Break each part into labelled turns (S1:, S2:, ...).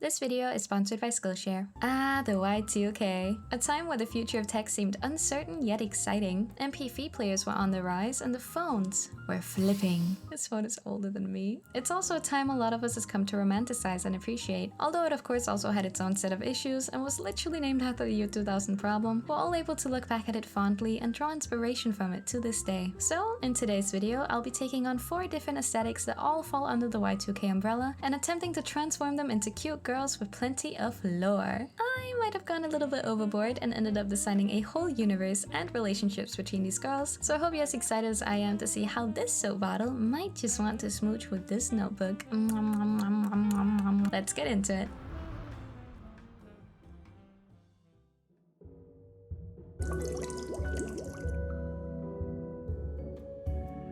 S1: This video is sponsored by Skillshare. The Y2K. A time where the future of tech seemed uncertain yet exciting. MP3 players were on the rise and the phones were flipping. This phone is older than me. It's also a time a lot of us has come to romanticize and appreciate, although it of course also had its own set of issues and was literally named after the year 2000 problem. We're all able to look back at it fondly and draw inspiration from it to this day. So, in today's video, I'll be taking on 4 different aesthetics that all fall under the Y2K umbrella and attempting to transform them into cute girls with plenty of lore. I might have gone a little bit overboard and ended up designing a whole universe and relationships between these girls, so I hope you're as excited as I am to see how this soap bottle might just want to smooch with this notebook. Let's get into it.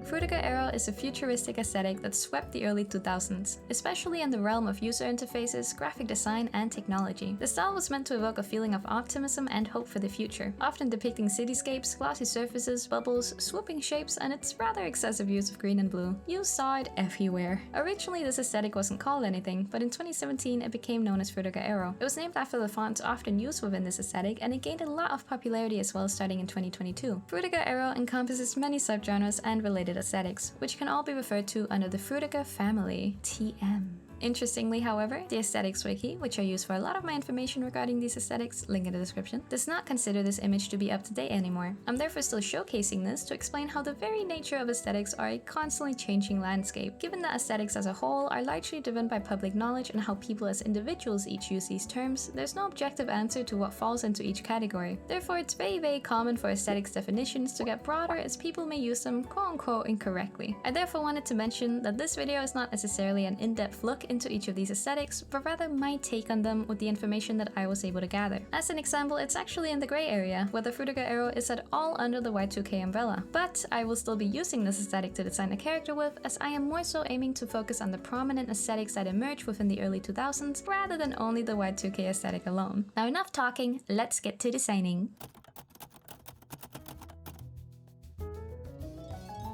S1: Frutiger Aero is a futuristic aesthetic that swept the early 2000s, especially in the realm of user interfaces, graphic design, and technology. The style was meant to evoke a feeling of optimism and hope for the future, often depicting cityscapes, glossy surfaces, bubbles, swooping shapes, and its rather excessive use of green and blue. You saw it everywhere. Originally, this aesthetic wasn't called anything, but in 2017 it became known as Frutiger Aero. It was named after the fonts often used within this aesthetic, and it gained a lot of popularity as well starting in 2022. Frutiger Aero encompasses many subgenres and related aesthetics, which can all be referred to under the Frutiger family, TM. Interestingly, however, the aesthetics wiki, which I use for a lot of my information regarding these aesthetics, link in the description, does not consider this image to be up to date anymore. I'm therefore still showcasing this to explain how the very nature of aesthetics are a constantly changing landscape, given that aesthetics as a whole are largely driven by public knowledge and how people as individuals each use these terms. There's no objective answer to what falls into each category. Therefore, it's very common for aesthetics definitions to get broader as people may use them quote-unquote incorrectly. I therefore wanted to mention that this video is not necessarily an in-depth look into each of these aesthetics, but rather my take on them with the information that I was able to gather. As an example, it's actually in the gray area, where the Frutiger Aero is at all under the Y2K umbrella. But I will still be using this aesthetic to design a character with, as I am more so aiming to focus on the prominent aesthetics that emerged within the early 2000s, rather than only the Y2K aesthetic alone. Now enough talking, let's get to designing.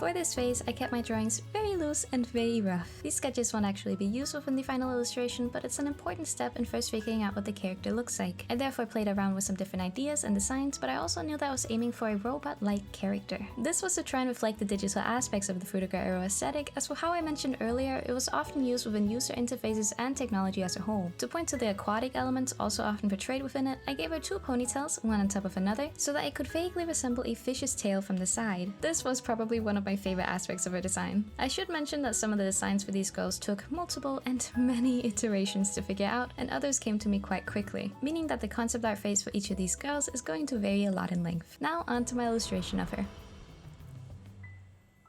S1: For this phase, I kept my drawings very loose and very rough. These sketches won't actually be used within the final illustration, but it's an important step in first figuring out what the character looks like. I therefore played around with some different ideas and designs, but I also knew that I was aiming for a robot-like character. This was to try and reflect the digital aspects of the Frutiger Aero aesthetic, as for how I mentioned earlier, it was often used within user interfaces and technology as a whole. To point to the aquatic elements also often portrayed within it, I gave her 2 ponytails, one on top of another, so that it could vaguely resemble a fish's tail from the side. This was probably one of my favorite aspects of her design. I should mention that some of the designs for these girls took multiple and many iterations to figure out, and others came to me quite quickly, meaning that the concept art phase for each of these girls is going to vary a lot in length. Now onto my illustration of her.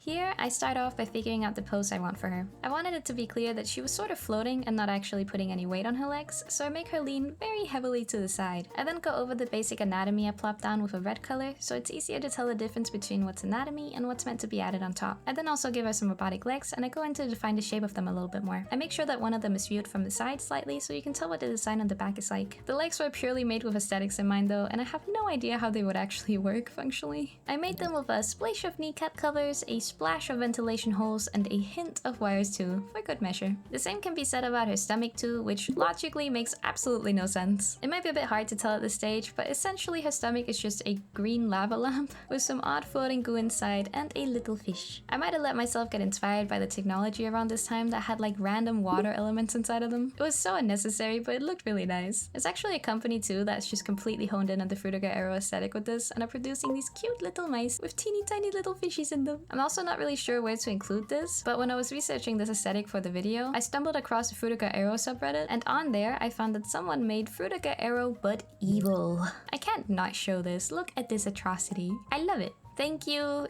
S1: Here, I start off by figuring out the pose I want for her. I wanted it to be clear that she was sort of floating and not actually putting any weight on her legs, so I make her lean very heavily to the side. I then go over the basic anatomy I plopped down with a red color, so it's easier to tell the difference between what's anatomy and what's meant to be added on top. I then also give her some robotic legs, and I go in to define the shape of them a little bit more. I make sure that one of them is viewed from the side slightly, so you can tell what the design on the back is like. The legs were purely made with aesthetics in mind though, and I have no idea how they would actually work functionally. I made them with a splash of kneecap covers, a splash of ventilation holes, and a hint of wires too, for good measure. The same can be said about her stomach too, which logically makes absolutely no sense. It might be a bit hard to tell at this stage, but essentially her stomach is just a green lava lamp with some odd floating goo inside and a little fish. I might have let myself get inspired by the technology around this time that had like random water elements inside of them. It was so unnecessary, but it looked really nice. There's actually a company too that's just completely honed in on the Frutiger Aero aesthetic with this and are producing these cute little mice with teeny tiny little fishies in them. I'm also not really sure where to include this, but when I was researching this aesthetic for the video, I stumbled across the Frutiger Aero subreddit, and on there I found that someone made Frutiger Aero but evil. I can't not show this. Look at this atrocity. I love it. Thank you,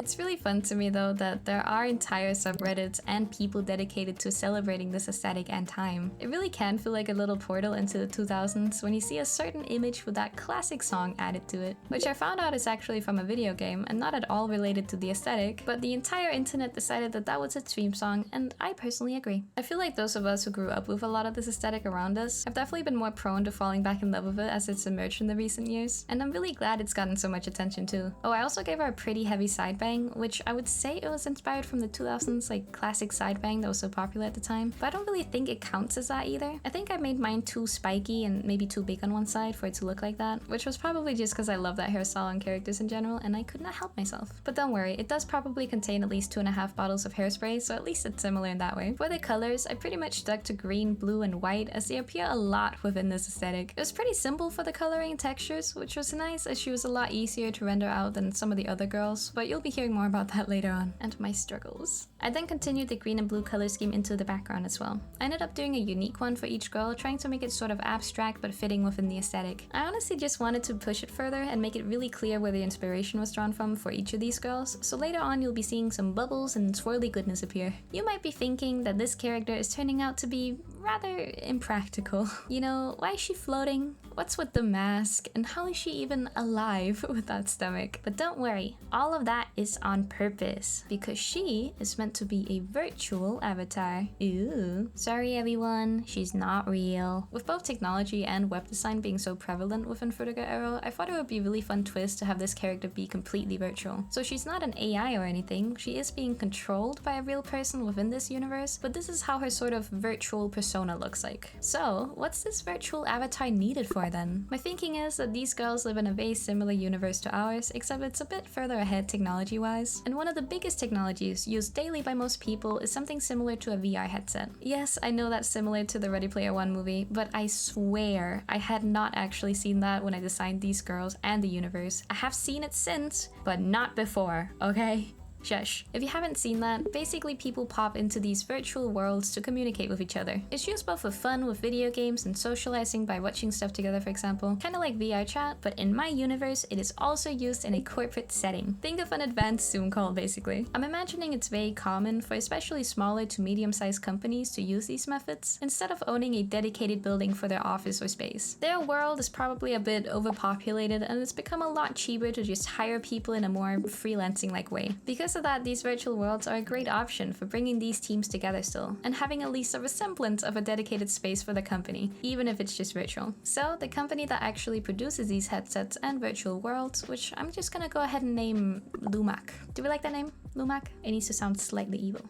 S1: It's really fun to me though that there are entire subreddits and people dedicated to celebrating this aesthetic and time. It really can feel like a little portal into the 2000s when you see a certain image with that classic song added to it, which I found out is actually from a video game and not at all related to the aesthetic, but the entire internet decided that that was its theme song, and I personally agree. I feel like those of us who grew up with a lot of this aesthetic around us have definitely been more prone to falling back in love with it as it's emerged in the recent years, and I'm really glad it's gotten so much attention too. Oh, I also gave her a pretty heavy sidebang, which I would say it was inspired from the 2000s like classic sidebang that was so popular at the time, but I don't really think it counts as that either. I think I made mine too spiky and maybe too big on one side for it to look like that, which was probably just because I love that hairstyle on characters in general and I could not help myself. But don't worry, it does probably contain at least 2.5 bottles of hairspray, so at least it's similar in that way. For the colors, I pretty much stuck to green, blue, and white as they appear a lot within this aesthetic. It was pretty simple for the coloring and textures, which was nice as she was a lot easier to render out than some of the other girls, but you'll be hearing more about that later on. And my struggles. I then continued the green and blue color scheme into the background as well. I ended up doing a unique one for each girl, trying to make it sort of abstract but fitting within the aesthetic. I honestly just wanted to push it further and make it really clear where the inspiration was drawn from for each of these girls, so later on you'll be seeing some bubbles and swirly goodness appear. You might be thinking that this character is turning out to be rather impractical. You know, why is she floating? What's with the mask? And how is she even alive with that stomach? But don't worry, all of that is on purpose, because she is meant to be a virtual avatar. Ooh. Sorry everyone, she's not real. With both technology and web design being so prevalent within Frutiger Aero, I thought it would be a really fun twist to have this character be completely virtual. So she's not an AI or anything, she is being controlled by a real person within this universe, but this is how her sort of virtual persona looks like. So, what's this virtual avatar needed for then? My thinking is that these girls live in a very similar universe to ours, except it's a bit further ahead technology-wise. And one of the biggest technologies used daily by most people is something similar to a VR headset. Yes, I know that's similar to the Ready Player One movie, but I swear I had not actually seen that when I designed these girls and the universe. I have seen it since, but not before, okay? Shush. If you haven't seen that, basically people pop into these virtual worlds to communicate with each other. It's used both for fun with video games and socializing by watching stuff together, for example, kind of like VR chat, but in my universe it is also used in a corporate setting. Think of an advanced Zoom call basically. I'm imagining it's very common for especially smaller to medium-sized companies to use these methods instead of owning a dedicated building for their office or space. Their world is probably a bit overpopulated and it's become a lot cheaper to just hire people in a more freelancing-like way. Because of that, these virtual worlds are a great option for bringing these teams together still, and having at least a resemblance of a dedicated space for the company, even if it's just virtual. So, the company that actually produces these headsets and virtual worlds, which I'm just gonna go ahead and name Lumac. Do we like that name? Lumac? It needs to sound slightly evil.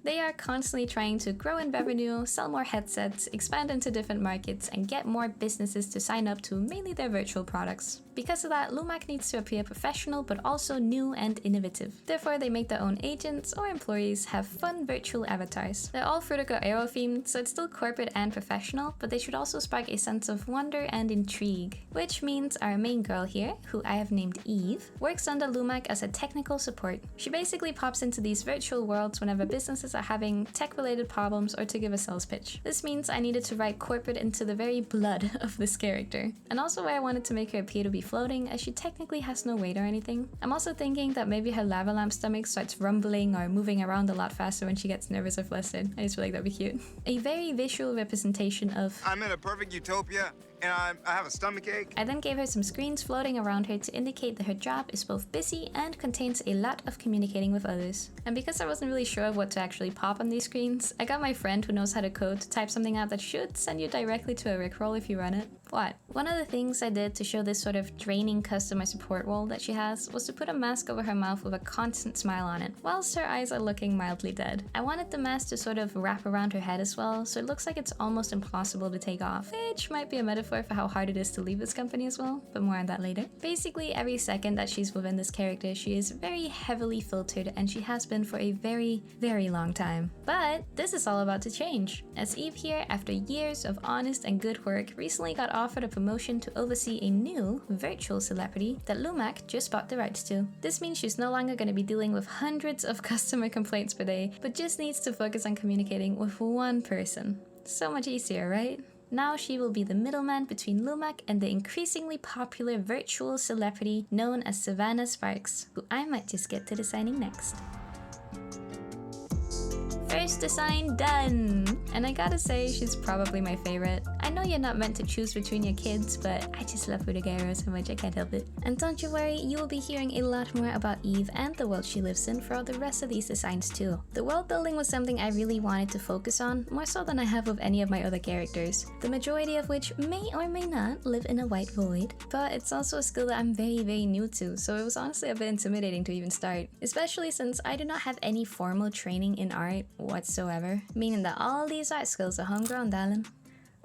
S1: They are constantly trying to grow in revenue, sell more headsets, expand into different markets, and get more businesses to sign up to mainly their virtual products. Because of that, Lumac needs to appear professional but also new and innovative. Therefore, they make their own agents or employees have fun virtual avatars. They're all Frutiger Aero themed, so it's still corporate and professional, but they should also spark a sense of wonder and intrigue. Which means our main girl here, who I have named Eve, works under Lumac as a technical support. She basically pops into these virtual worlds whenever businesses are having tech-related problems or to give a sales pitch. This means I needed to write corporate into the very blood of this character. And also why I wanted to make her appear to be floating, as she technically has no weight or anything. I'm also thinking that maybe her lava lamp stomach starts rumbling or moving around a lot faster when she gets nervous or flustered. I just feel like that'd be cute. A very visual representation of
S2: I'm in a perfect utopia and I have a stomachache.
S1: I then gave her some screens floating around her to indicate that her job is both busy and contains a lot of communicating with others. And because I wasn't really sure of what to actually pop on these screens, I got my friend who knows how to code to type something out that should send you directly to a Rickroll if you run it. What? One of the things I did to show this sort of draining customer support role that she has was to put a mask over her mouth with a constant smile on it, whilst her eyes are looking mildly dead. I wanted the mask to sort of wrap around her head as well, so it looks like it's almost impossible to take off, which might be a metaphor for how hard it is to leave this company as well, but more on that later. Basically, every second that she's within this character, she is very heavily filtered, and she has been for a very, very long time. But this is all about to change, as Eve here, after years of honest and good work, recently got offered a promotion to oversee a new virtual celebrity that Lumac just bought the rights to. This means she's no longer going to be dealing with hundreds of customer complaints per day, but just needs to focus on communicating with one person. So much easier, right? Now she will be the middleman between Lumac and the increasingly popular virtual celebrity known as Savannah Sparks, who I might just get to designing next. First design done! And I gotta say, she's probably my favorite. I know you're not meant to choose between your kids, but I just love Frutiger Aero so much I can't help it. And don't you worry, you will be hearing a lot more about Eve and the world she lives in throughout the rest of these designs too. The world building was something I really wanted to focus on, more so than I have with any of my other characters, the majority of which may or may not live in a white void. But it's also a skill that I'm very new to, so it was honestly a bit intimidating to even start, especially since I do not have any formal training in art whatsoever, meaning that all these art skills are homegrown, darling.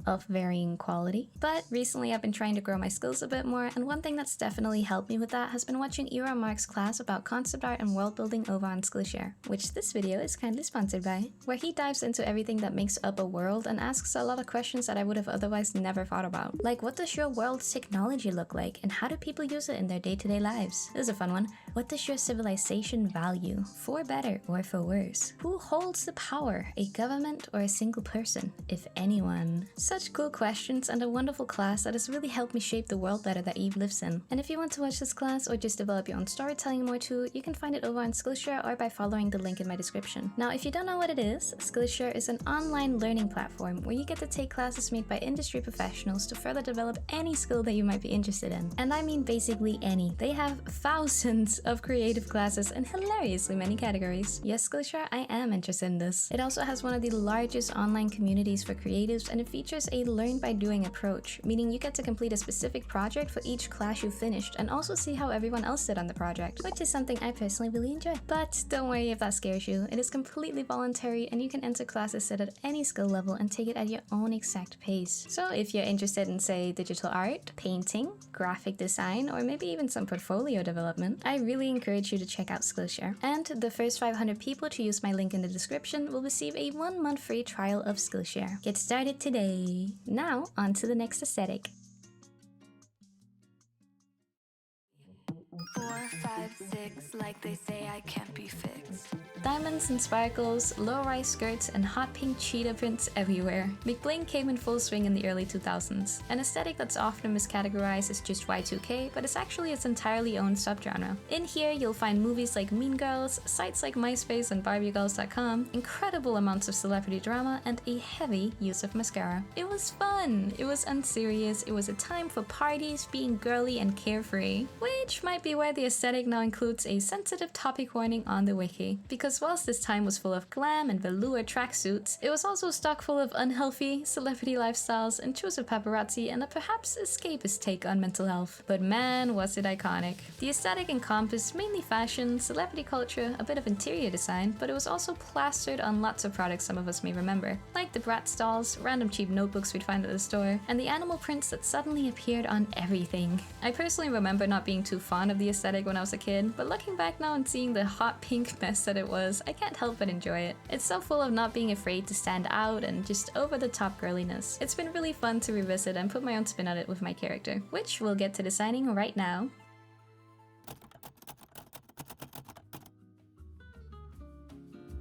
S1: Of varying quality. But recently I've been trying to grow my skills a bit more, and one thing that's definitely helped me with that has been watching Ira Marcks' class about concept art and world building over on Skillshare, which this video is kindly sponsored by, where he dives into everything that makes up a world and asks a lot of questions that I would have otherwise never thought about. Like, what does your world's technology look like, and how do people use it in their day-to-day lives? This is a fun one. What does your civilization value, for better or for worse? Who holds the power, a government or a single person, if anyone? Such cool questions and a wonderful class that has really helped me shape the world better that Eve lives in. And if you want to watch this class or just develop your own storytelling more too, you can find it over on Skillshare or by following the link in my description. Now, if you don't know what it is, Skillshare is an online learning platform where you get to take classes made by industry professionals to further develop any skill that you might be interested in. And I mean basically any. They have thousands of creative classes in hilariously many categories. Yes, Skillshare, I am interested in this. It also has one of the largest online communities for creatives, and it features a learn by doing approach, meaning you get to complete a specific project for each class you finished and also see how everyone else did on the project, which is something I personally really enjoy. But don't worry if that scares you, it is completely voluntary and you can enter classes set at any skill level and take it at your own exact pace. So if you're interested in, say, digital art, painting, graphic design, or maybe even some portfolio development, I really encourage you to check out Skillshare. And the first 500 people to use my link in the description will receive a 1-month free trial of Skillshare. Get started today! Now, on to the next aesthetic.
S3: 4, 5, 6, like they say I can't be fixed.
S1: Diamonds and sparkles, low-rise skirts, and hot pink cheetah prints everywhere. McBling came in full swing in the early 2000s, an aesthetic that's often miscategorized as just Y2K, but it's actually its entirely own subgenre. In here, you'll find movies like Mean Girls, sites like MySpace and BarbieGirls.com, incredible amounts of celebrity drama, and a heavy use of mascara. It was fun, it was unserious, it was a time for parties, being girly and carefree, which might be why the aesthetic now includes a sensitive topic warning on the wiki. Because whilst this time was full of glam and velour tracksuits, it was also stock full of unhealthy celebrity lifestyles, intrusive paparazzi, and a perhaps escapist take on mental health. But man, was it iconic. The aesthetic encompassed mainly fashion, celebrity culture, a bit of interior design, but it was also plastered on lots of products some of us may remember, like the Bratz dolls, random cheap notebooks we'd find at the store, and the animal prints that suddenly appeared on everything. I personally remember not being too fond of the aesthetic when I was a kid, but looking back now and seeing the hot pink mess that it was, I can't help but enjoy it. It's so full of not being afraid to stand out and just over-the-top girliness. It's been really fun to revisit and put my own spin on it with my character, which we'll get to designing right now.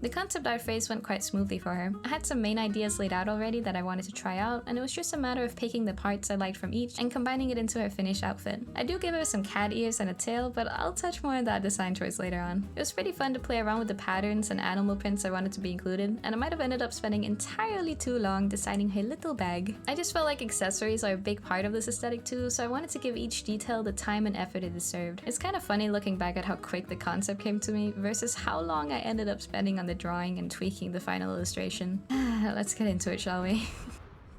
S1: The concept art phase went quite smoothly for her. I had some main ideas laid out already that I wanted to try out, and it was just a matter of picking the parts I liked from each and combining it into her finished outfit. I do give her some cat ears and a tail, but I'll touch more on that design choice later on. It was pretty fun to play around with the patterns and animal prints I wanted to be included, and I might have ended up spending entirely too long designing her little bag. I just felt like accessories are a big part of this aesthetic too, so I wanted to give each detail the time and effort it deserved. It's kind of funny looking back at how quick the concept came to me versus how long I ended up spending on the drawing and tweaking the final illustration. Let's get into it, shall we?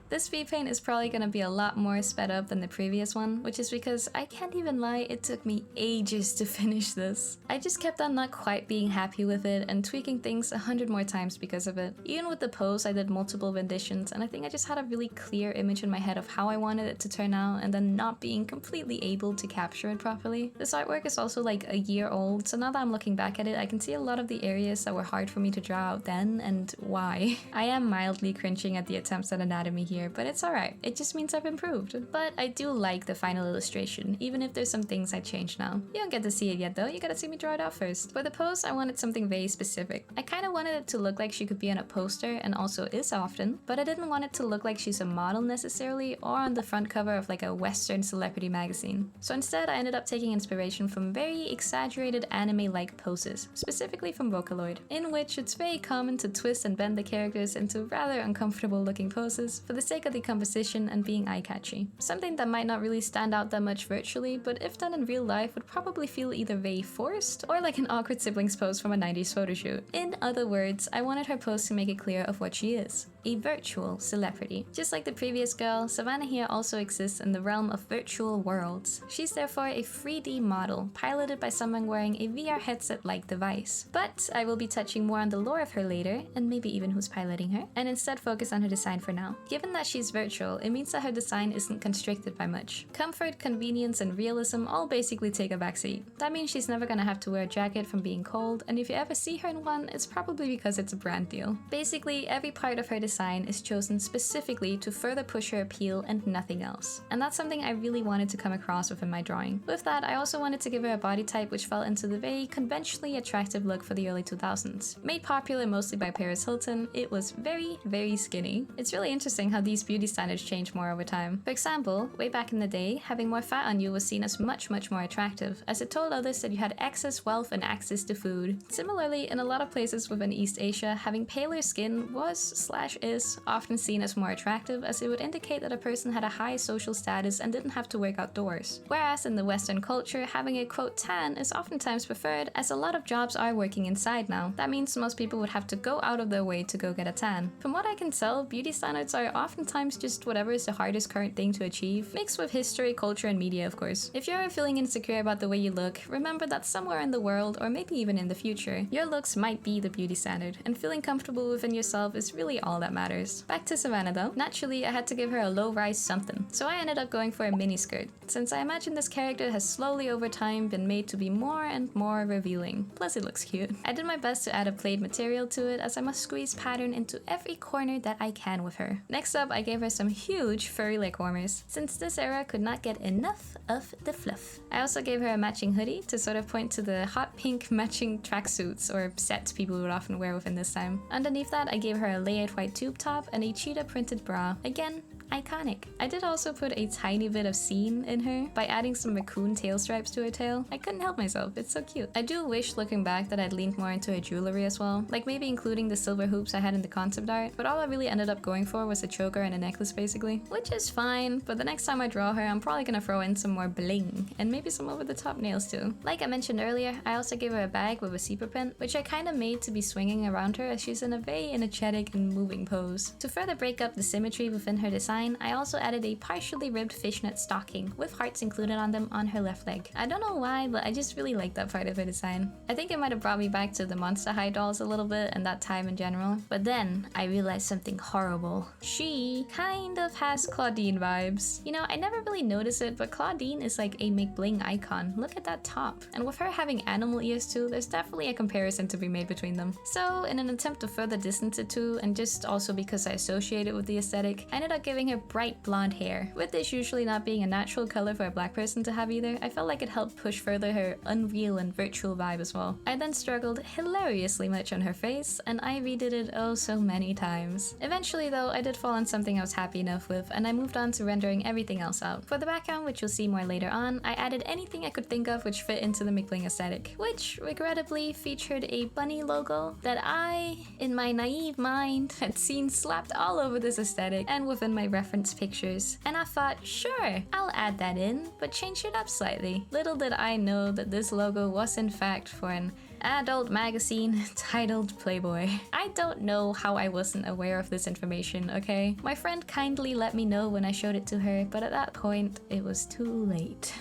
S1: This V-paint is probably gonna be a lot more sped up than the previous one, which is because I can't even lie, it took me ages to finish this. I just kept on not quite being happy with it and tweaking things 100 more times because of it. Even with the pose, I did multiple renditions, and I think I just had a really clear image in my head of how I wanted it to turn out, and then not being completely able to capture it properly. This artwork is also like a year old, so now that I'm looking back at it, I can see a lot of the areas that were hard for me to draw out then and why. I am mildly cringing at the attempts at anatomy here, here, but it's alright. It just means I've improved. But I do like the final illustration, even if there's some things I changed now. You don't get to see it yet though, you gotta see me draw it out first. For the pose, I wanted something very specific. I kinda wanted it to look like she could be on a poster, and also is often, but I didn't want it to look like she's a model necessarily, or on the front cover of like a Western celebrity magazine. So instead, I ended up taking inspiration from very exaggerated anime-like poses, specifically from Vocaloid, in which it's very common to twist and bend the characters into rather uncomfortable looking poses for the sake of the composition and being eye-catchy. Something that might not really stand out that much virtually, but if done in real life would probably feel either very forced or like an awkward siblings pose from a 90s photo shoot. In other words, I wanted her pose to make it clear of what she is. A virtual celebrity. Just like the previous girl, Savannah here also exists in the realm of virtual worlds. She's therefore a 3D model, piloted by someone wearing a VR headset-like device. But I will be touching more on the lore of her later, and maybe even who's piloting her, and instead focus on her design for now. Given that she's virtual, it means that her design isn't constricted by much. Comfort, convenience, and realism all basically take a backseat. That means she's never gonna have to wear a jacket from being cold, and if you ever see her in one, it's probably because it's a brand deal. Basically, every part of her design is chosen specifically to further push her appeal and nothing else. And that's something I really wanted to come across within my drawing. With that, I also wanted to give her a body type which fell into the very conventionally attractive look for the early 2000s. Made popular mostly by Paris Hilton, it was very skinny. It's really interesting how these beauty standards change more over time. For example, way back in the day, having more fat on you was seen as much more attractive, as it told others that you had excess wealth and access to food. Similarly, in a lot of places within East Asia, having paler skin was/is often seen as more attractive, as it would indicate that a person had a high social status and didn't have to work outdoors. Whereas in the Western culture, having a quote tan is oftentimes preferred, as a lot of jobs are working inside now. That means most people would have to go out of their way to go get a tan. From what I can tell, beauty standards are oftentimes just whatever is the hardest current thing to achieve, mixed with history, culture, and media of course. If you're feeling insecure about the way you look, remember that somewhere in the world, or maybe even in the future, your looks might be the beauty standard, and feeling comfortable within yourself is really all that matters. Back to Savannah though. Naturally, I had to give her a low-rise something, so I ended up going for a miniskirt, since I imagine this character has slowly over time been made to be more and more revealing. Plus it looks cute. I did my best to add a plaid material to it, as I must squeeze pattern into every corner that I can with her. Next up, I gave her some huge furry leg warmers, since this era could not get enough of the fluff. I also gave her a matching hoodie to sort of point to the hot pink matching tracksuits or sets people would often wear within this time. Underneath that, I gave her a layered white tube top and a cheetah printed bra. Again, iconic. I did also put a tiny bit of scene in her by adding some raccoon tail stripes to her tail. I couldn't help myself, it's so cute. I do wish looking back that I'd leaned more into her jewelry as well, like maybe including the silver hoops I had in the concept art, but all I really ended up going for was a choker and a necklace basically, which is fine, but the next time I draw her, I'm probably gonna throw in some more bling, and maybe some over the top nails too. Like I mentioned earlier, I also gave her a bag with a zebra print, which I kinda made to be swinging around her as she's in a very energetic and moving pose. To further break up the symmetry within her design, I also added a partially ribbed fishnet stocking with hearts included on them on her left leg. I don't know why, but I just really like that part of her design. I think it might have brought me back to the Monster High dolls a little bit and that time in general. But then I realized something horrible. She kind of has Claudine vibes. You know, I never really noticed it, but Claudine is like a McBling icon. Look at that top. And with her having animal ears too, there's definitely a comparison to be made between them. So in an attempt to further distance the two, and just also because I associate it with the aesthetic, I ended up giving her bright blonde hair. With this usually not being a natural color for a black person to have either, I felt like it helped push further her unreal and virtual vibe as well. I then struggled hilariously much on her face, and I redid it oh so many times. Eventually though, I did fall on something I was happy enough with, and I moved on to rendering everything else out. For the background, which you'll see more later on, I added anything I could think of which fit into the McBling aesthetic, which regrettably featured a bunny logo that I, in my naive mind, had seen slapped all over this aesthetic and within my reference pictures, and I thought, sure, I'll add that in, but change it up slightly. Little did I know that this logo was in fact for an adult magazine titled Playboy. I don't know how I wasn't aware of this information, okay? My friend kindly let me know when I showed it to her, but at that point, it was too late.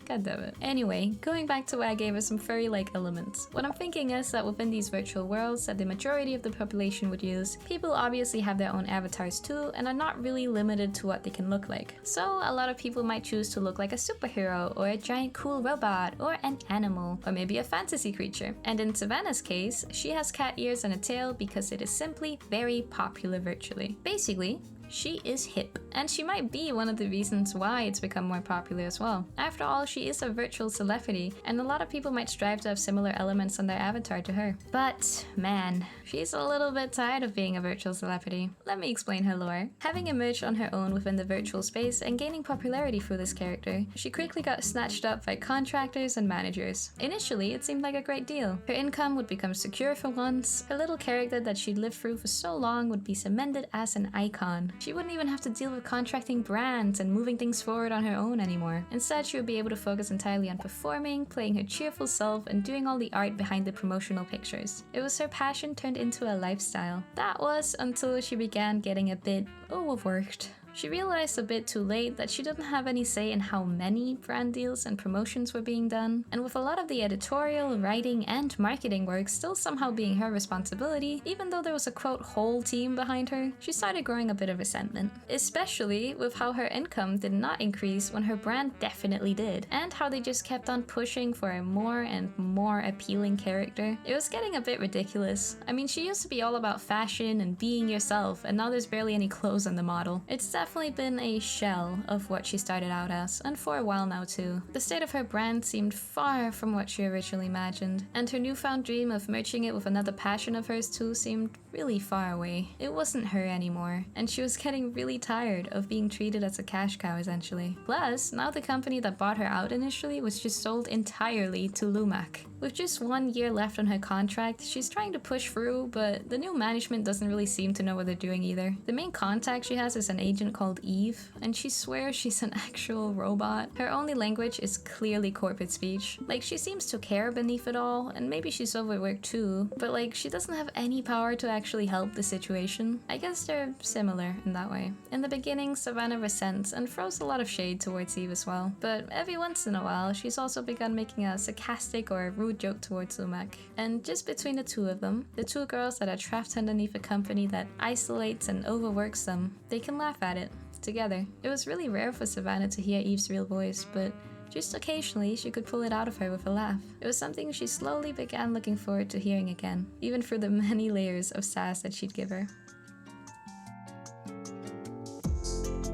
S1: God damn it. Anyway, going back to why I gave her some furry-like elements. What I'm thinking is that within these virtual worlds that the majority of the population would use, people obviously have their own avatars too and are not really limited to what they can look like. So a lot of people might choose to look like a superhero or a giant cool robot or an animal or maybe a fantasy creature. And in Savannah's case, she has cat ears and a tail because it is simply very popular virtually. Basically, She is hip, and she might be one of the reasons why it's become more popular as well. After all, she is a virtual celebrity, and a lot of people might strive to have similar elements on their avatar to her. But man, she's a little bit tired of being a virtual celebrity. Let me explain her lore. Having emerged on her own within the virtual space and gaining popularity for this character, she quickly got snatched up by contractors and managers. Initially, it seemed like a great deal. Her income would become secure for once, her little character that she'd lived through for so long would be cemented as an icon. She wouldn't even have to deal with contracting brands and moving things forward on her own anymore. Instead, she would be able to focus entirely on performing, playing her cheerful self, and doing all the art behind the promotional pictures. It was her passion turned into a lifestyle. That was until she began getting a bit overworked. She realized a bit too late that she didn't have any say in how many brand deals and promotions were being done, and with a lot of the editorial, writing, and marketing work still somehow being her responsibility, even though there was a quote whole team behind her, she started growing a bit of resentment. Especially with how her income did not increase when her brand definitely did, and how they just kept on pushing for a more and more appealing character. It was getting a bit ridiculous. I mean, she used to be all about fashion and being yourself, and now there's barely any clothes on the model. It's definitely been a shell of what she started out as, and for a while now too. The state of her brand seemed far from what she originally imagined, and her newfound dream of merging it with another passion of hers too seemed really far away. It wasn't her anymore, and she was getting really tired of being treated as a cash cow essentially. Plus, now the company that bought her out initially was just sold entirely to Lumac. With just 1 year left on her contract, she's trying to push through, but the new management doesn't really seem to know what they're doing either. The main contact she has is an agent called Eve, and she swears she's an actual robot. Her only language is clearly corporate speech. Like, she seems to care beneath it all, and maybe she's overworked too, but like, she doesn't have any power to actually help the situation. I guess they're similar in that way. In the beginning, Savannah resents and throws a lot of shade towards Eve as well, but every once in a while, she's also begun making a sarcastic or rude joke towards Lumac. And just between the two of them, the two girls that are trapped underneath a company that isolates and overworks them, they can laugh at it together. It was really rare for Savannah to hear Eve's real voice, but just occasionally she could pull it out of her with a laugh. It was something she slowly began looking forward to hearing again, even through the many layers of sass that she'd give her.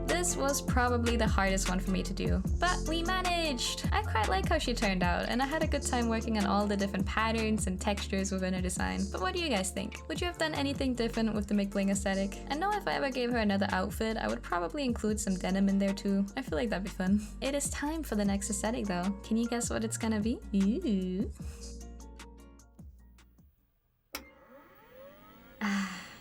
S1: This was probably the hardest one for me to do, but we managed! I quite like how she turned out, and I had a good time working on all the different patterns and textures within her design. But what do you guys think? Would you have done anything different with the McBling aesthetic? I know if I ever gave her another outfit, I would probably include some denim in there too. I feel like that'd be fun. It is time for the next aesthetic though. Can you guess what it's gonna be? Ooh.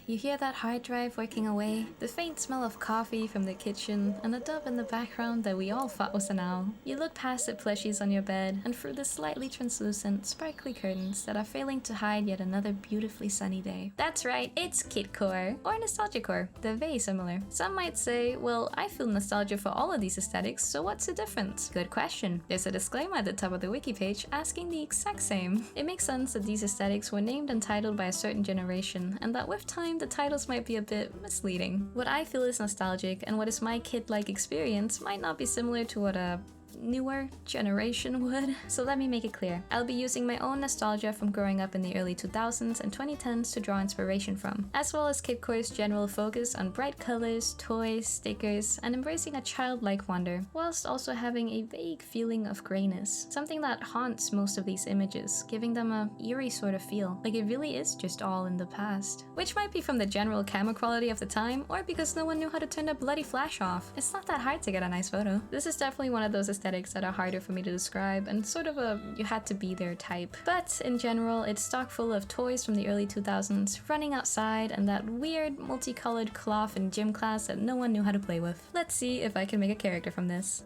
S1: You hear that hard drive working away, the faint smell of coffee from the kitchen, and a dove in the background that we all thought was an owl. You look past the plushies on your bed and through the slightly translucent, sparkly curtains that are failing to hide yet another beautifully sunny day. That's right, it's Kidcore, or Nostalgiacore. They're very similar. Some might say, well, I feel nostalgia for all of these aesthetics, so what's the difference? Good question. There's a disclaimer at the top of the wiki page asking the exact same. It makes sense that these aesthetics were named and titled by a certain generation, and that with time the titles might be a bit misleading. What I feel is nostalgic and what is my kid-like experience might not be similar to what a newer generation would. So let me make it clear. I'll be using my own nostalgia from growing up in the early 2000s and 2010s to draw inspiration from, as well as Kidcore's general focus on bright colors, toys, stickers, and embracing a childlike wonder, whilst also having a vague feeling of grayness, something that haunts most of these images, giving them a eerie sort of feel, like it really is just all in the past. Which might be from the general camera quality of the time, or because no one knew how to turn the bloody flash off. It's not that hard to get a nice photo. This is definitely one of those aesthetics that are harder for me to describe and sort of a you had to be there type. But in general, it's stock full of toys from the early 2000s, running outside, and that weird multicolored cloth in gym class that no one knew how to play with. Let's see if I can make a character from this.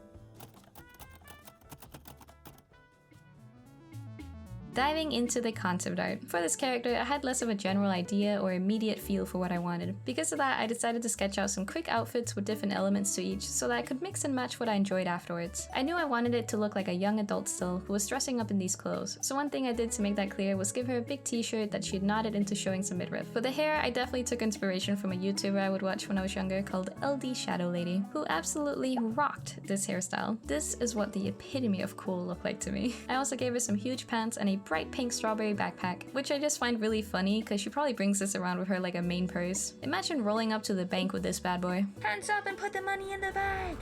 S1: Diving into the concept art. For this character, I had less of a general idea or immediate feel for what I wanted. Because of that, I decided to sketch out some quick outfits with different elements to each so that I could mix and match what I enjoyed afterwards. I knew I wanted it to look like a young adult still who was dressing up in these clothes, so one thing I did to make that clear was give her a big t-shirt that she had knotted into showing some midriff. For the hair, I definitely took inspiration from a YouTuber I would watch when I was younger called LD Shadow Lady, who absolutely rocked this hairstyle. This is what the epitome of cool looked like to me. I also gave her some huge pants and a bright pink strawberry backpack, which I just find really funny because she probably brings this around with her like a main purse. Imagine rolling up to the bank with this bad boy. Hands up and put the money in the bag!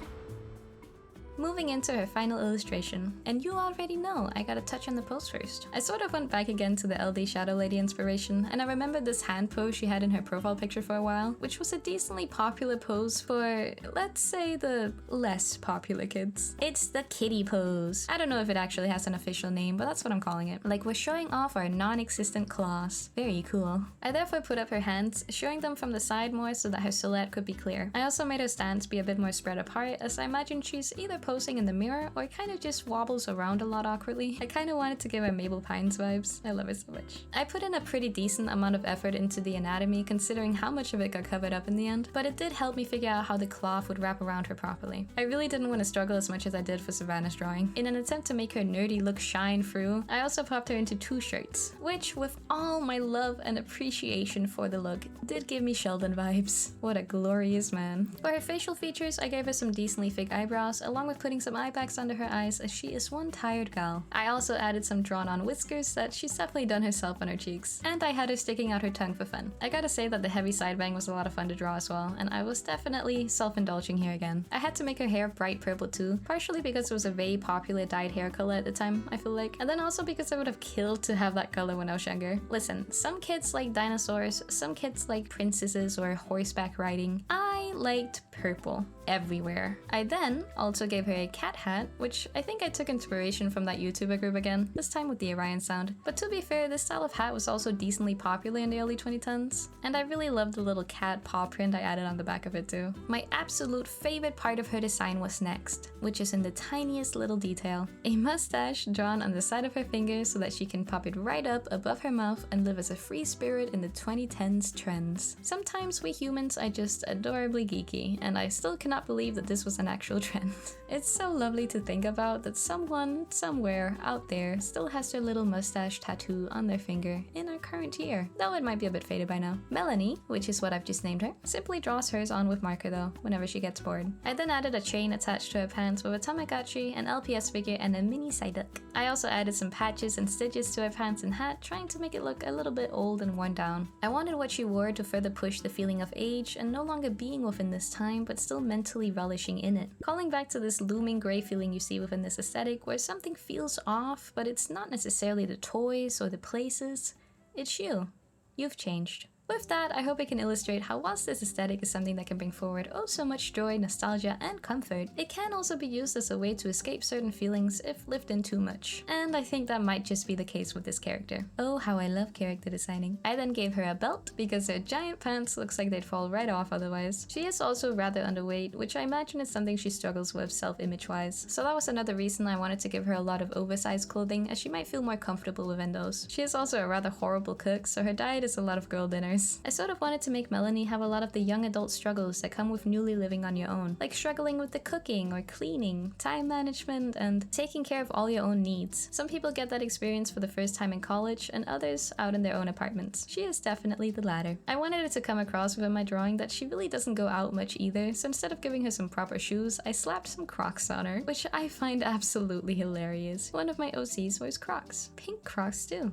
S1: Moving into her final illustration, and you already know I gotta touch on the pose first. I sort of went back again to the LD Shadow Lady inspiration, and I remembered this hand pose she had in her profile picture for a while, which was a decently popular pose for, let's say, the less popular kids. It's the kitty pose. I don't know if it actually has an official name, but that's what I'm calling it. Like we're showing off our non-existent claws. Very cool. I therefore put up her hands, showing them from the side more so that her silhouette could be clear. I also made her stance be a bit more spread apart, as I imagine she's either posing in the mirror or kind of just wobbles around a lot awkwardly. I kind of wanted to give her Mabel Pines vibes. I love it so much. I put in a pretty decent amount of effort into the anatomy considering how much of it got covered up in the end, but it did help me figure out how the cloth would wrap around her properly. I really didn't want to struggle as much as I did for Savannah's drawing. In an attempt to make her nerdy look shine through, I also popped her into 2 shirts, which with all my love and appreciation for the look, did give me Sheldon vibes. What a glorious man. For her facial features, I gave her some decently thick eyebrows, along with putting some eye bags under her eyes as she is one tired gal. I also added some drawn on whiskers that she's definitely done herself on her cheeks. And I had her sticking out her tongue for fun. I gotta say that the heavy side bang was a lot of fun to draw as well, and I was definitely self-indulging here again. I had to make her hair bright purple too, partially because it was a very popular dyed hair color at the time, I feel like, and then also because I would have killed to have that color when I was younger. Listen, some kids like dinosaurs, some kids like princesses or horseback riding. I liked purple everywhere. I then also gave her a cat hat, which I think I took inspiration from that YouTuber group again, this time with the Orion sound. But to be fair, this style of hat was also decently popular in the early 2010s, and I really loved the little cat paw print I added on the back of it too. My absolute favorite part of her design was next, which is in the tiniest little detail. A mustache drawn on the side of her finger so that she can pop it right up above her mouth and live as a free spirit in the 2010s trends. Sometimes we humans are just adorably geeky, and I still cannot believe that this was an actual trend. It's so lovely to think about that someone, somewhere out there still has their little mustache tattoo on their finger in our current year, though it might be a bit faded by now. Melanie, which is what I've just named her, simply draws hers on with marker though, whenever she gets bored. I then added a chain attached to her pants with a Tamagotchi, an LPS figure, and a mini Psyduck. I also added some patches and stitches to her pants and hat, trying to make it look a little bit old and worn down. I wanted what she wore to further push the feeling of age and no longer being within this time, but still mentally relishing in it. Calling back to this looming gray feeling you see within this aesthetic where something feels off, but it's not necessarily the toys or the places, it's you. You've changed. With that, I hope I can illustrate how whilst this aesthetic is something that can bring forward oh so much joy, nostalgia, and comfort, it can also be used as a way to escape certain feelings if lived in too much. And I think that might just be the case with this character. Oh, how I love character designing. I then gave her a belt because her giant pants looks like they'd fall right off otherwise. She is also rather underweight, which I imagine is something she struggles with self-image wise. So that was another reason I wanted to give her a lot of oversized clothing, as she might feel more comfortable within those. She is also a rather horrible cook, so her diet is a lot of girl dinners. I sort of wanted to make Melanie have a lot of the young adult struggles that come with newly living on your own, like struggling with the cooking or cleaning, time management, and taking care of all your own needs. Some people get that experience for the first time in college, and others out in their own apartments. She is definitely the latter. I wanted it to come across within my drawing that she really doesn't go out much either, so instead of giving her some proper shoes, I slapped some Crocs on her, which I find absolutely hilarious. One of my OCs wears Crocs. Pink Crocs too.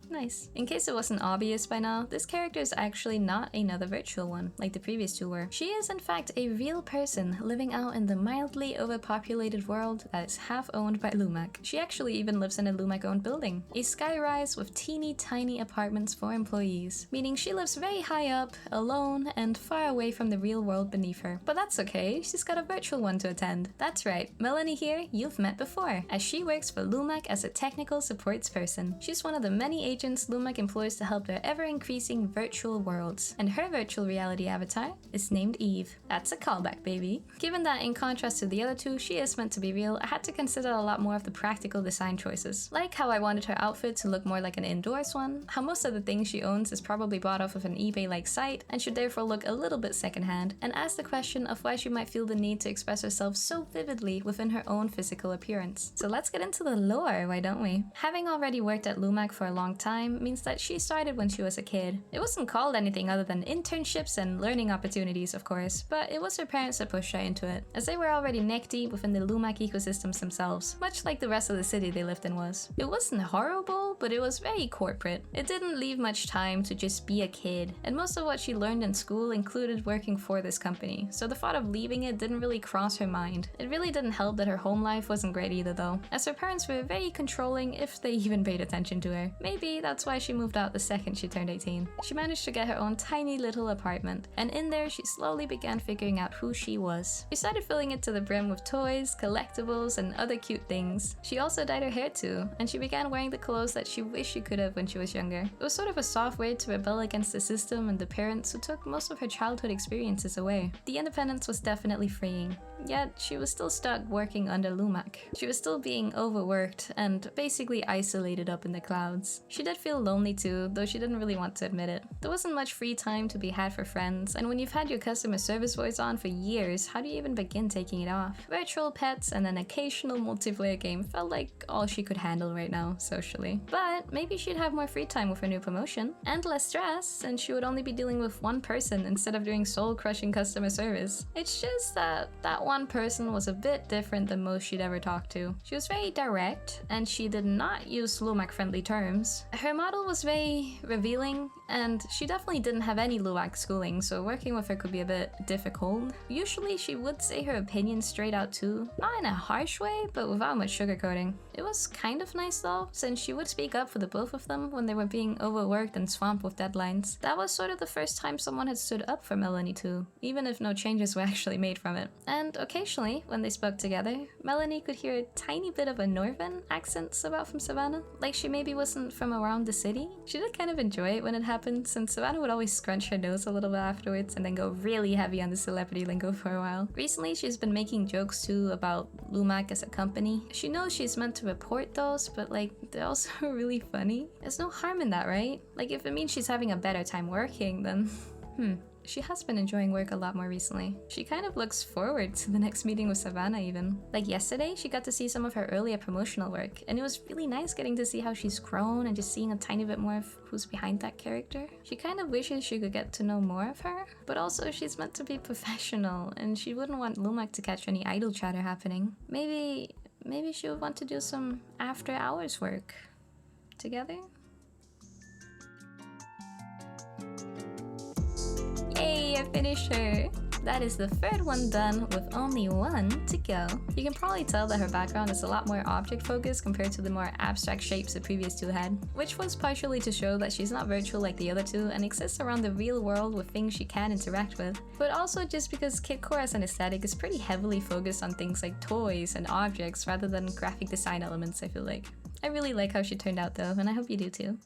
S1: Nice. In case it wasn't obvious by now, this character is actually not another virtual one, like the previous two were. She is in fact a real person living out in the mildly overpopulated world that is half owned by Lumac. She actually even lives in a Lumac-owned building, a skyrise with teeny tiny apartments for employees, meaning she lives very high up, alone, and far away from the real world beneath her. But that's okay, she's got a virtual one to attend. That's right, Melanie here, you've met before, as she works for Lumac as a technical supports person. She's one of the many agents Lumac employs to help their ever-increasing virtual worlds, and her virtual reality avatar is named Eve. That's a callback, baby. Given that in contrast to the other two, she is meant to be real, I had to consider a lot more of the practical design choices. Like how I wanted her outfit to look more like an indoors one, how most of the things she owns is probably bought off of an eBay-like site and should therefore look a little bit secondhand, and ask the question of why she might feel the need to express herself so vividly within her own physical appearance. So let's get into the lore, why don't we? Having already worked at Lumac for a long time, time means that she started when she was a kid. It wasn't called anything other than internships and learning opportunities, of course, but it was her parents that pushed her into it, as they were already neck-deep within the Lumac ecosystems themselves, much like the rest of the city they lived in was. It wasn't horrible, but it was very corporate. It didn't leave much time to just be a kid, and most of what she learned in school included working for this company, so the thought of leaving it didn't really cross her mind. It really didn't help that her home life wasn't great either though, as her parents were very controlling if they even paid attention to her. Maybe that's why she moved out the second she turned 18. She managed to get her own tiny little apartment, and in there she slowly began figuring out who she was. She started filling it to the brim with toys, collectibles, and other cute things. She also dyed her hair too, and she began wearing the clothes that she wished she could have when she was younger. It was sort of a soft way to rebel against the system and the parents who took most of her childhood experiences away. The independence was definitely freeing, yet she was still stuck working under Lumac. She was still being overworked and basically isolated up in the clouds. She did feel lonely too, though she didn't really want to admit it. There wasn't much free time to be had for friends, and when you've had your customer service voice on for years, how do you even begin taking it off? Virtual pets and an occasional multiplayer game felt like all she could handle right now, socially. But maybe she'd have more free time with her new promotion, and less stress, since she would only be dealing with one person instead of doing soul-crushing customer service. It's just that one person was a bit different than most she'd ever talked to. She was very direct, and she did not use Lumac-friendly terms. Her model was very revealing, and she definitely didn't have any Lumac schooling, so working with her could be a bit difficult. Usually she would say her opinion straight out too, not in a harsh way, but without much sugarcoating. It was kind of nice though, since she would speak up for the both of them when they were being overworked and swamped with deadlines. That was sort of the first time someone had stood up for Melanie too, even if no changes were actually made from it. And occasionally, when they spoke together, Melanie could hear a tiny bit of a northern accent about from Savannah, like she maybe wasn't from around the city. She did kind of enjoy it when it happened, since Savannah would always scrunch her nose a little bit afterwards and then go really heavy on the celebrity lingo for a while. Recently, she's been making jokes too about Lumac as a company. She knows she's meant to report those, but like, they're also really funny. There's no harm in that, right? Like, if it means she's having a better time working, then She has been enjoying work a lot more recently. She kind of looks forward to the next meeting with Savannah even. Like yesterday, she got to see some of her earlier promotional work, and it was really nice getting to see how she's grown and just seeing a tiny bit more of who's behind that character. She kind of wishes she could get to know more of her, but also she's meant to be professional, and she wouldn't want Lumac to catch any idle chatter happening. Maybe she would want to do some after hours work together? Yay, I finished her! That is the third one done with only one to go. You can probably tell that her background is a lot more object focused compared to the more abstract shapes the previous two had, which was partially to show that she's not virtual like the other two and exists around the real world with things she can interact with, but also just because Kidcore as an aesthetic is pretty heavily focused on things like toys and objects rather than graphic design elements, I feel like. I really like how she turned out though, and I hope you do too.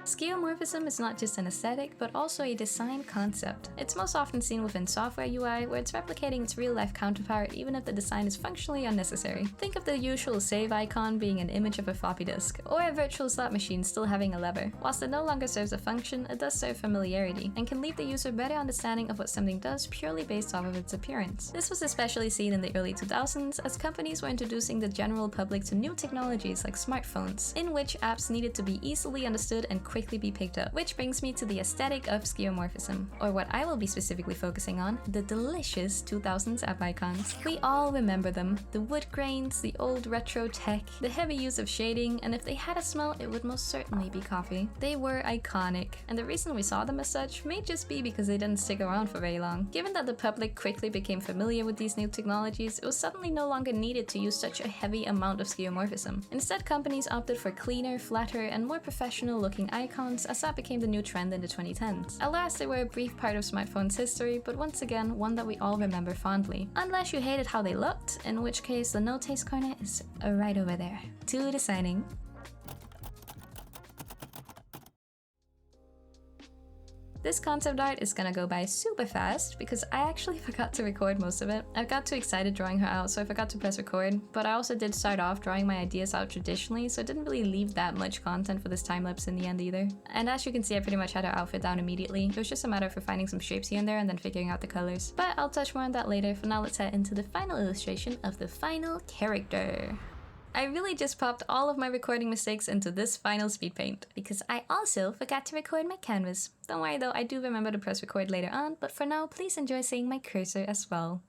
S1: Skeuomorphism is not just an aesthetic, but also a design concept. It's most often seen within software UI, where it's replicating its real-life counterpart even if the design is functionally unnecessary. Think of the usual save icon being an image of a floppy disk, or a virtual slot machine still having a lever. Whilst it no longer serves a function, it does serve familiarity, and can leave the user better understanding of what something does purely based off of its appearance. This was especially seen in the early 2000s, as companies were introducing the general public to new technologies like smartphones, in which apps needed to be easily understood and quickly be picked up. Which brings me to the aesthetic of skeuomorphism, or what I will be specifically focusing on, the delicious 2000s app icons. We all remember them, the wood grains, the old retro tech, the heavy use of shading, and if they had a smell, it would most certainly be coffee. They were iconic, and the reason we saw them as such may just be because they didn't stick around for very long. Given that the public quickly became familiar with these new technologies, it was suddenly no longer needed to use such a heavy amount of skeuomorphism. Instead, companies opted for cleaner, flatter, and more professional looking icons, as that became the new trend in the 2010s. Alas, they were a brief part of smartphones' history, but once again, one that we all remember fondly. Unless you hated how they looked, in which case the no taste corner is right over there. To designing. This concept art is gonna go by super fast because I actually forgot to record most of it. I got too excited drawing her out, so I forgot to press record, but I also did start off drawing my ideas out traditionally, so it didn't really leave that much content for this time-lapse in the end either. And as you can see, I pretty much had her outfit down immediately. It was just a matter of finding some shapes here and there and then figuring out the colors. But I'll touch more on that later. For now, let's head into the final illustration of the final character. I really just popped all of my recording mistakes into this final speed paint, because I also forgot to record my canvas. Don't worry though, I do remember to press record later on, but for now, please enjoy seeing my cursor as well.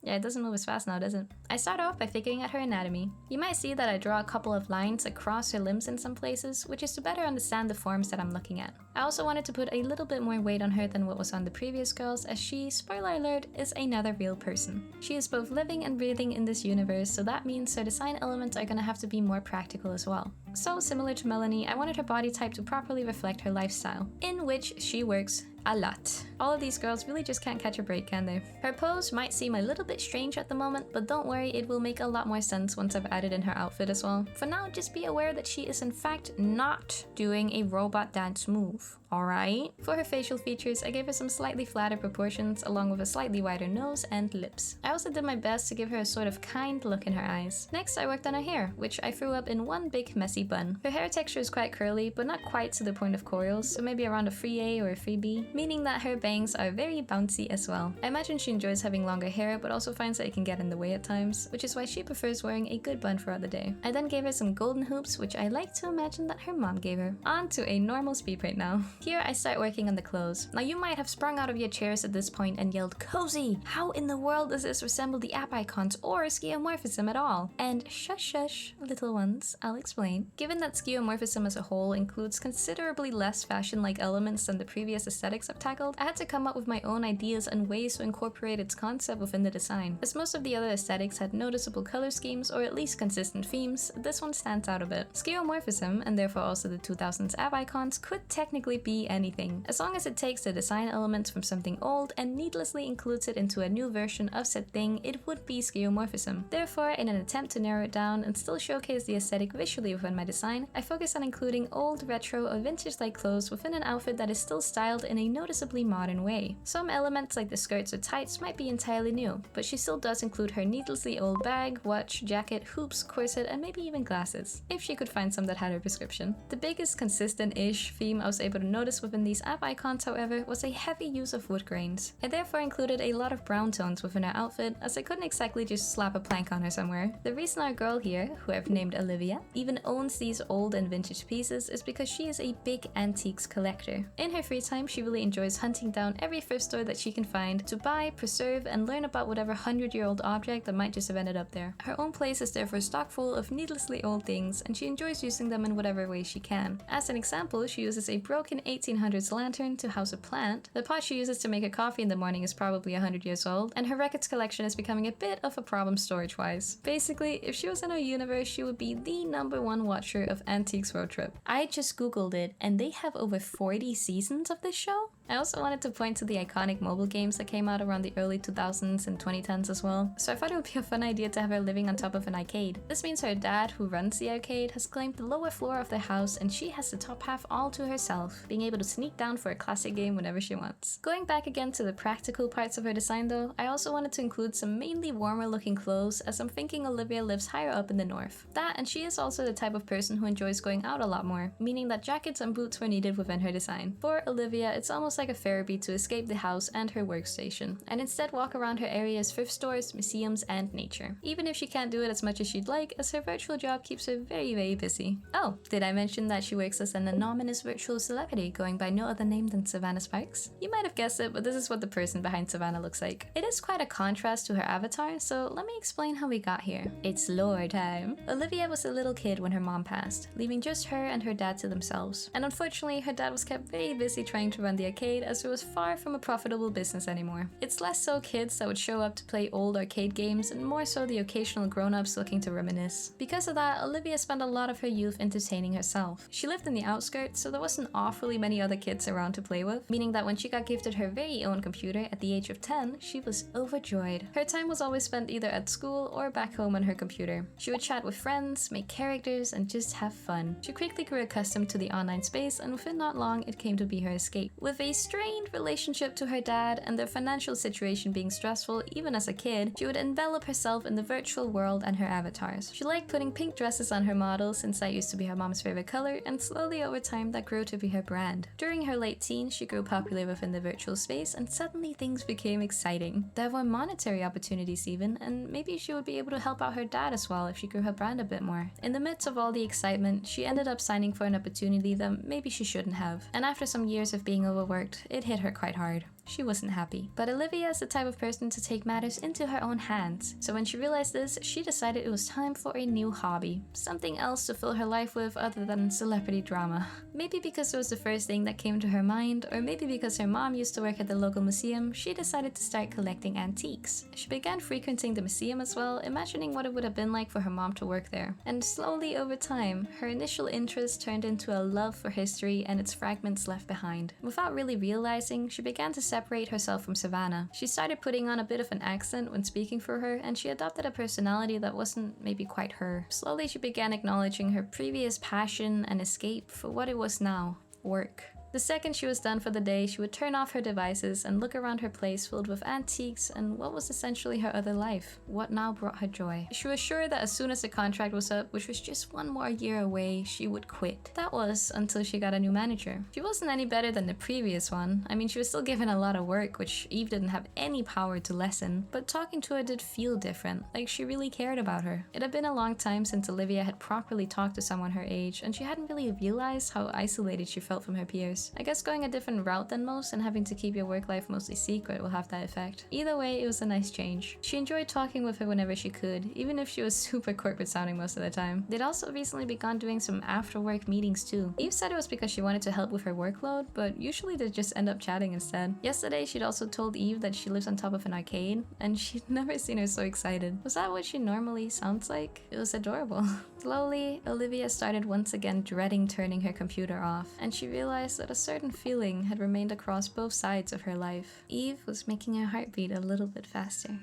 S1: Yeah, it doesn't move as fast now, does it? I start off by figuring out her anatomy. You might see that I draw a couple of lines across her limbs in some places, which is to better understand the forms that I'm looking at. I also wanted to put a little bit more weight on her than what was on the previous girls, as she, spoiler alert, is another real person. She is both living and breathing in this universe, so that means her design elements are gonna have to be more practical as well. So, similar to Melanie, I wanted her body type to properly reflect her lifestyle, in which she works a lot. All of these girls really just can't catch a break, can they? Her pose might seem a little bit strange at the moment, but don't worry, it will make a lot more sense once I've added in her outfit as well. For now, just be aware that she is in fact not doing a robot dance move. Alright? For her facial features, I gave her some slightly flatter proportions along with a slightly wider nose and lips. I also did my best to give her a sort of kind look in her eyes. Next, I worked on her hair, which I threw up in one big messy bun. Her hair texture is quite curly, but not quite to the point of coils, so maybe around a 3A or a 3B, meaning that her bangs are very bouncy as well. I imagine she enjoys having longer hair, but also finds that it can get in the way at times, which is why she prefers wearing a good bun throughout the day. I then gave her some golden hoops, which I like to imagine that her mom gave her. On to a normal speed paint now. Here I start working on the clothes. Now you might have sprung out of your chairs at this point and yelled, "Cozy! How in the world does this resemble the app icons or Skeuomorphism at all?" And shush shush, little ones, I'll explain. Given that Skeuomorphism as a whole includes considerably less fashion-like elements than the previous aesthetics I've tackled, I had to come up with my own ideas and ways to incorporate its concept within the design. As most of the other aesthetics had noticeable color schemes or at least consistent themes, this one stands out a bit. Skeuomorphism, and therefore also the 2000's app icons, could technically be anything, as long as it takes the design elements from something old and needlessly includes it into a new version of said thing, it would be Skeuomorphism. Therefore, in an attempt to narrow it down and still showcase the aesthetic visually within my design, I focus on including old, retro, or vintage-like clothes within an outfit that is still styled in a noticeably modern way. Some elements like the skirts or tights might be entirely new, but she still does include her needlessly old bag, watch, jacket, hoops, corset, and maybe even glasses, if she could find some that had her prescription. The biggest consistent-ish theme I was able to notice within these app icons, however, was a heavy use of wood grains. I therefore included a lot of brown tones within her outfit, as I couldn't exactly just slap a plank on her somewhere. The reason our girl here, who I've named Olivia, even owns these old and vintage pieces is because she is a big antiques collector. In her free time, she really enjoys hunting down every thrift store that she can find to buy, preserve, and learn about whatever 100-year-old object that might just have ended up there. Her own place is therefore stock full of needlessly old things, and she enjoys using them in whatever way she can. As an example, she uses a broken 1800s lantern to house a plant, the pot she uses to make her coffee in the morning is probably 100 years old, and her records collection is becoming a bit of a problem storage-wise. Basically, if she was in our universe, she would be the #1 watcher of Antiques Road Trip. I just googled it, and they have over 40 seasons of this show? I also wanted to point to the iconic mobile games that came out around the early 2000s and 2010s as well, so I thought it would be a fun idea to have her living on top of an arcade. This means her dad, who runs the arcade, has claimed the lower floor of their house and she has the top half all to herself, being able to sneak down for a classic game whenever she wants. Going back again to the practical parts of her design though, I also wanted to include some mainly warmer looking clothes, as I'm thinking Olivia lives higher up in the north. That, and she is also the type of person who enjoys going out a lot more, meaning that jackets and boots were needed within her design. For Olivia, it's almost like a therapy to escape the house and her workstation, and instead walk around her area's thrift stores, museums, and nature. Even if she can't do it as much as she'd like, as her virtual job keeps her very busy. Oh, did I mention that she works as an anonymous virtual celebrity going by no other name than Savannah Sparks? You might have guessed it, but this is what the person behind Savannah looks like. It is quite a contrast to her avatar, so let me explain how we got here. It's lore time. Olivia was a little kid when her mom passed, leaving just her and her dad to themselves. And unfortunately, her dad was kept very busy trying to run the arcade, as it was far from a profitable business anymore. It's less so kids that would show up to play old arcade games, and more so the occasional grown-ups looking to reminisce. Because of that, Olivia spent a lot of her youth entertaining herself. She lived in the outskirts, so there wasn't awfully many other kids around to play with, meaning that when she got gifted her very own computer at the age of 10, she was overjoyed. Her time was always spent either at school or back home on her computer. She would chat with friends, make characters, and just have fun. She quickly grew accustomed to the online space, and within not long, it came to be her escape. With a a strained relationship to her dad and their financial situation being stressful even as a kid, she would envelop herself in the virtual world and her avatars. She liked putting pink dresses on her models since that used to be her mom's favorite color, and slowly over time that grew to be her brand. During her late teens, she grew popular within the virtual space, and suddenly things became exciting. There were monetary opportunities even, and maybe she would be able to help out her dad as well if she grew her brand a bit more. In the midst of all the excitement, she ended up signing for an opportunity that maybe she shouldn't have, and after some years of being overworked, it hit her quite hard. She wasn't happy. But Olivia is the type of person to take matters into her own hands. So when she realized this, she decided it was time for a new hobby. Something else to fill her life with other than celebrity drama. Maybe because it was the first thing that came to her mind, or maybe because her mom used to work at the local museum, she decided to start collecting antiques. She began frequenting the museum as well, imagining what it would have been like for her mom to work there. And slowly over time, her initial interest turned into a love for history and its fragments left behind. Without really realizing, she began to separate herself from Savannah. She started putting on a bit of an accent when speaking for her, and she adopted a personality that wasn't maybe quite her. Slowly she began acknowledging her previous passion and escape for what it was now: work. The second she was done for the day, she would turn off her devices and look around her place filled with antiques and what was essentially her other life, what now brought her joy. She was sure that as soon as the contract was up, which was just one more year away, she would quit. That was until she got a new manager. She wasn't any better than the previous one. I mean, she was still given a lot of work, which Eve didn't have any power to lessen, but talking to her did feel different, like she really cared about her. It had been a long time since Olivia had properly talked to someone her age, and she hadn't really realized how isolated she felt from her peers. I guess going a different route than most and having to keep your work life mostly secret will have that effect. Either way, it was a nice change. She enjoyed talking with her whenever she could, even if she was super corporate sounding most of the time. They'd also recently begun doing some after work meetings too. Eve said it was because she wanted to help with her workload, but usually they just end up chatting instead. Yesterday, she'd also told Eve that she lives on top of an arcade, and she'd never seen her so excited. Was that what she normally sounds like? It was adorable. Slowly, Olivia started once again dreading turning her computer off, and she realized that a certain feeling had remained across both sides of her life. Eve was making her heart beat a little bit faster.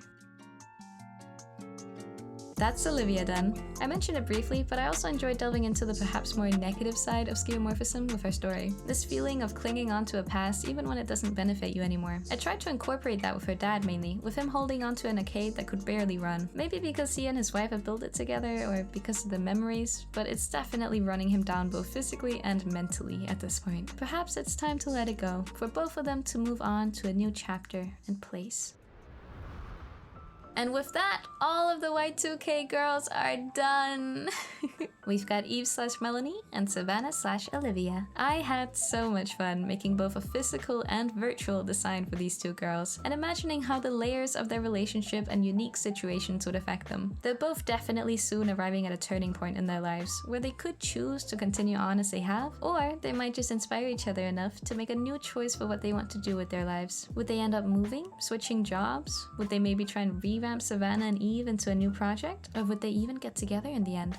S1: That's Olivia done. I mentioned it briefly, but I also enjoyed delving into the perhaps more negative side of skeuomorphism with her story. This feeling of clinging on to a past even when it doesn't benefit you anymore. I tried to incorporate that with her dad mainly, with him holding onto an arcade that could barely run. Maybe because he and his wife have built it together, or because of the memories, but it's definitely running him down both physically and mentally at this point. Perhaps it's time to let it go, for both of them to move on to a new chapter and place. And with that, all of the Y2K girls are done. We've got Eve/Melanie and Savannah/Olivia. I had so much fun making both a physical and virtual design for these two girls, and imagining how the layers of their relationship and unique situations would affect them. They're both definitely soon arriving at a turning point in their lives, where they could choose to continue on as they have, or they might just inspire each other enough to make a new choice for what they want to do with their lives. Would they end up moving? Switching jobs? Would they maybe try and revamp Savannah and Eve into a new project? Or would they even get together in the end?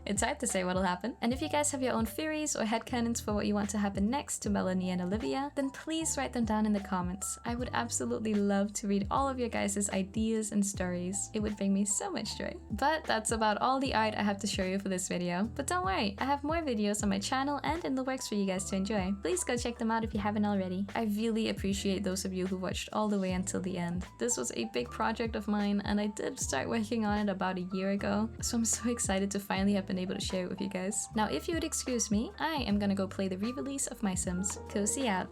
S1: It's hard to say what'll happen. And if you guys have your own theories or headcanons for what you want to happen next to Melanie and Olivia, then please write them down in the comments. I would absolutely love to read all of your guys' ideas and stories. It would bring me so much joy. But that's about all the art I have to show you for this video. But don't worry, I have more videos on my channel and in the works for you guys to enjoy. Please go check them out if you haven't already. I really appreciate those of you who watched all the way until the end. This was a big project of mine, and I did start working on it about a year ago, so I'm so excited to finally have been able to share it with you guys. Now, if you would excuse me, I am gonna go play the re-release of My Sims. Cozy out.